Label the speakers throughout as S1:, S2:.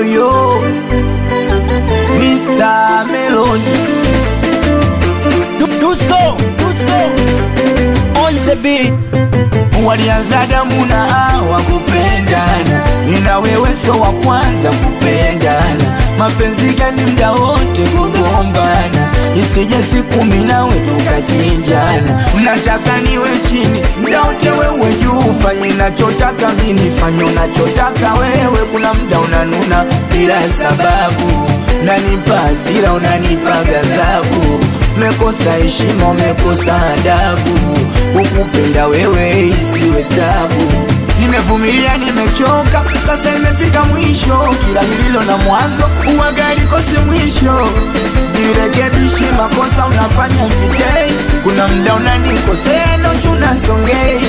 S1: yo Mr. Melon
S2: Dusko on the beat.
S1: Walianza damu na hawa kupendana, nina wewe so wa kwanza kupendana. Mapenzi gani mda wote kugombana, isije siku mimi nawe tukachinjana. Mnataka niwe chini mda wote wewe juu, fanye nachotaka mimi fanye unachotaka wewe. Kuna mda unanuna bila sababu, nanipa hasira unanipa ghadhabu. Mekosa heshima mekosa adabu, kukupenda wewe isiwe tabu. Nimevumilia nimechoka, sasa imefika mwisho. Kila lililo na mwanzo uwaga likose mwisho. Nirekebishe makosa unafanya everyday. Kuna mda unanikosea na unasongei.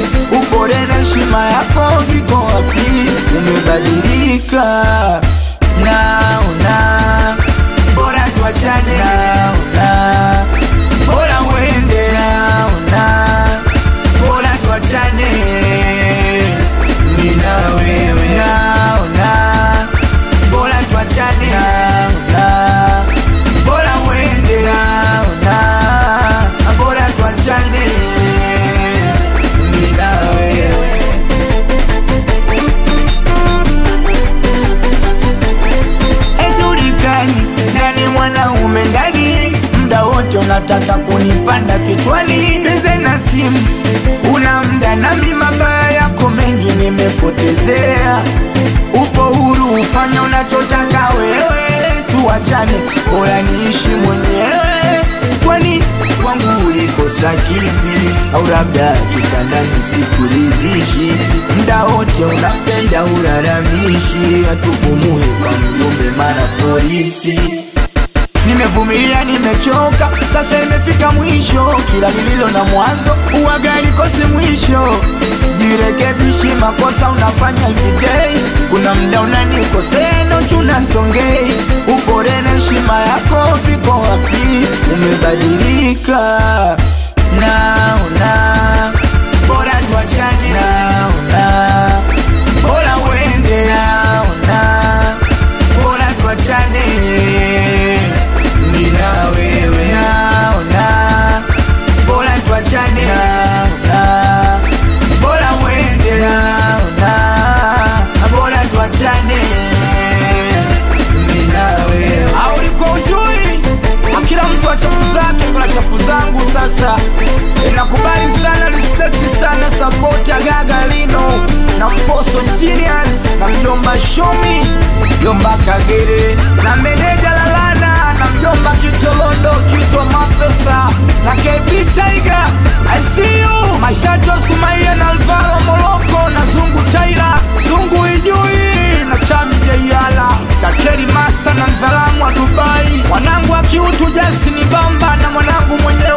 S1: Upore na heshima yako viko wapi? Umebadilika naona bora tuachane naona, bora uende naona, bora tuachane mimi na wewe naona, bora tuachane naona, bora uende naona, bora tuachane mimi na wewe. Nani mwanaume ndani, mda wote unataka kunipanda kichwani. Peze na simu, una mda nami mabaya yako mengi nimepotezea. Upo huru ufanya unachotaka wewe, tuachane bora niishi mwenyewe. Kwani kwangu ulikosa kipi? Au labda kitandani sikuridhishi? Mda wote unapenda ulalamishi, hatupumui kwa mjumbe mara polisi. Nimevumilia nimechoka, sasa imefika mwisho. Kila lililo na mwanzo uwaga likose mwisho. Jirekebishe makosa unafanya everyday. Kuna mda unanikosea na unasongei. Upore na heshima yako viko wapi? Umebadilika naona, bora tuachane naona, bora uende naona, bora tuachane mimi na wewe naona, bora tuachane naona, bora uende naona, bora tuachane mimi na wewe. Au liko ujui kila mtu achafu zake, kuna chafu zangu sasa. Nakubali sana, respect sana, support ya Gaga Lino na Mposo Genius na mjomba Shomi, mjomba Kagere na meneja Lalana na mjomba Kitolondo Kito Mapesa na KB Tiger. I see you Mashato Sumaia na Alvaro Morocco na Zungu Taira, Zungu Ijui na Chami Jayala, Chakeri Master na mzalamu wa Dubai. Mwanangu wa kiutu Justin Bamba na mwanangu mwenyewe